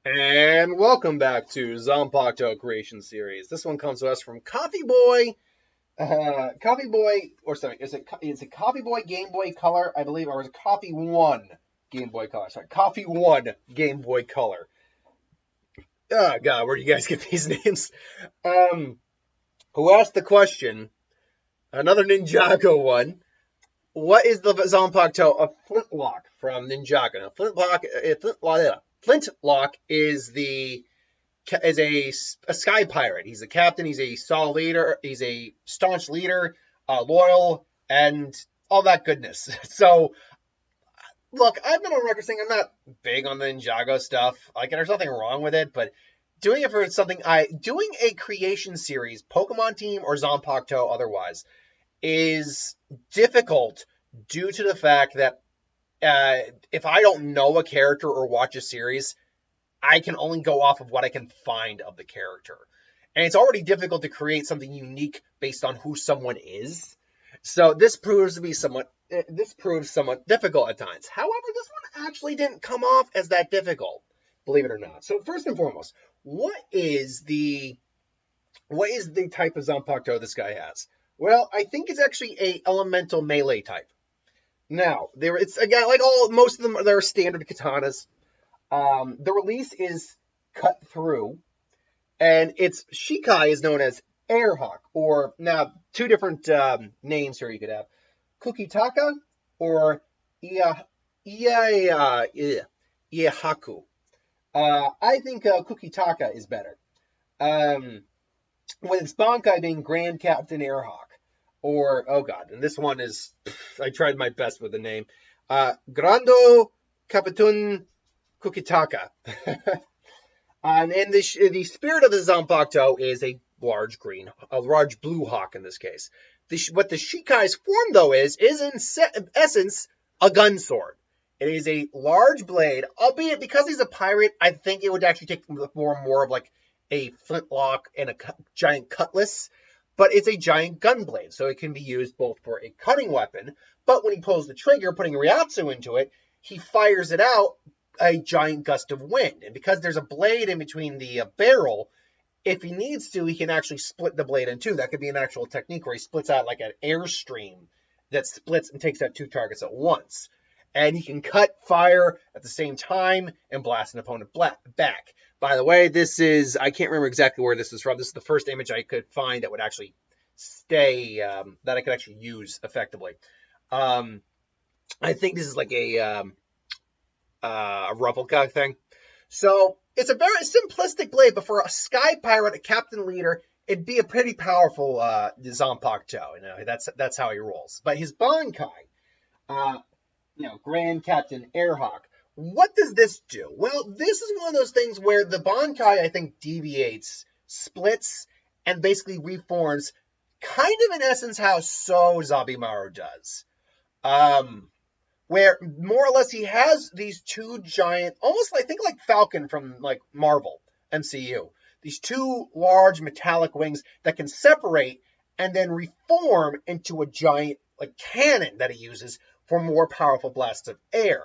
And welcome back to Zanpakuto Creation Series. This one comes to us from Coffee Boy. Coffee Boy, or sorry, is it Coffee Boy Game Boy Color, I believe, or is it Coffee One Game Boy Color? Sorry, Coffee One Game Boy Color. Oh God, where do you guys get these names? Um, who asked the question? Another Ninjago one. What is the Zanpakuto of Flintlocke from Ninjago? Now, Flintlock is a sky pirate. He's a captain. He's a solid leader. He's a staunch leader, loyal, and all that goodness. So, look, I've been on record saying I'm not big on the Ninjago stuff. Like, there's nothing wrong with it, but doing it for something doing a creation series, Pokemon team or Zanpakuto otherwise, is difficult due to the fact that if I don't know a character or watch a series, I can only go off of what I can find of the character. And it's already difficult to create something unique based on who someone is. So this proves somewhat difficult at times. However, this one actually didn't come off as that difficult, believe it or not. So first and foremost, what is the type of Zanpakuto this guy has? Well, I think it's actually a elemental melee type. Now, it's again like most of them they're standard katanas. The release is cut through, and its Shikai is known as Airhawk, or now two different names here you could have, Kukitaka or Iahaku. I think Kukitaka is better. With its Bankai being Grand Captain Airhawk, or oh god, and this one is I tried my best with the name, Grando Capitun Kukitaka. And the spirit of the Zanpakuto is a large blue hawk in this case. What the Shikai's form, though, is in essence a gun sword. It is a large blade, albeit because he's a pirate, I think it would actually take more of like a flintlock and a giant cutlass. But it's a giant gun blade, so it can be used both for a cutting weapon, but when he pulls the trigger, putting Ryatsu into it, he fires it out a giant gust of wind. And because there's a blade in between the barrel, if he needs to, he can actually split the blade in two. That could be an actual technique where he splits out like an airstream that splits and takes out two targets at once. And he can cut, fire at the same time, and blast an opponent back. By the way, I can't remember exactly where this is from. This is the first image I could find that would actually stay, that I could actually use effectively. I think this is like a replica thing. So it's a very simplistic blade, but for a sky pirate, a captain leader, it'd be a pretty powerful Zanpakuto. You know, that's how he rolls. But his Bankai, Grand Captain Airhawk. What does this do? Well, this is one of those things where the Bankai, I think, deviates, splits, and basically reforms, kind of in essence how So Zabimaru does. Where more or less he has these two giant, almost like, think like Falcon from like Marvel MCU. These two large metallic wings that can separate and then reform into a giant like cannon that he uses for more powerful blasts of air.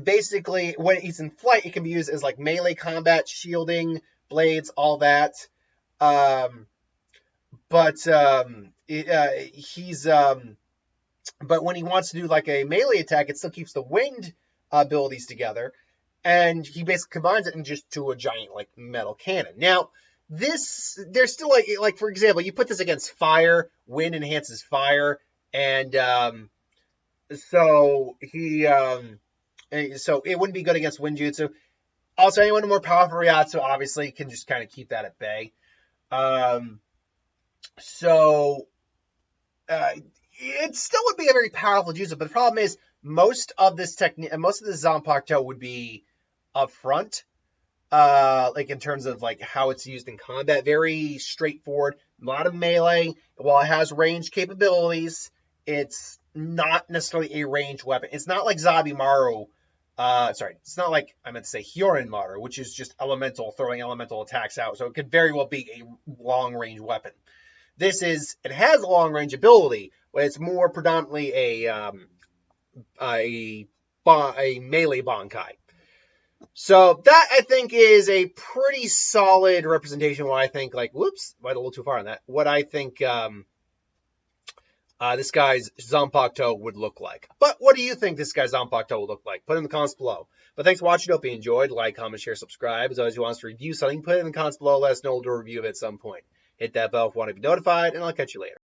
Basically, when he's in flight, it can be used as like melee combat, shielding, blades, all that. But when he wants to do like a melee attack, it still keeps the wind abilities together, and he basically combines it into a giant like metal cannon. Now, there's still like for example, you put this against fire, wind enhances fire, and so it wouldn't be good against Winjutsu. Also, anyone more powerful Ryatsu obviously can just kind of keep that at bay. It still would be a very powerful jutsu, but the problem is most of this Zanpakuto would be up front, like in terms of like how it's used in combat. Very straightforward, a lot of melee. While it has range capabilities, it's not necessarily a ranged weapon. It's not like Zabimaru. It's not like I meant to say Hyorinmaru, which is just elemental, throwing elemental attacks out. So it could very well be a long range weapon. It has a long range ability, but it's more predominantly a melee Bankai. So that, I think, is a pretty solid representation of what I think, like, whoops, went a little too far on that. What I think this guy's Zanpakuto would look like. But what do you think this guy's Zanpakuto will look like? Put it in the comments below. But thanks for watching. Hope you enjoyed. Like, comment, share, subscribe. As always, if you want us to review something, put it in the comments below. Let us know. We'll do a review of it at some point. Hit that bell if you want to be notified, and I'll catch you later.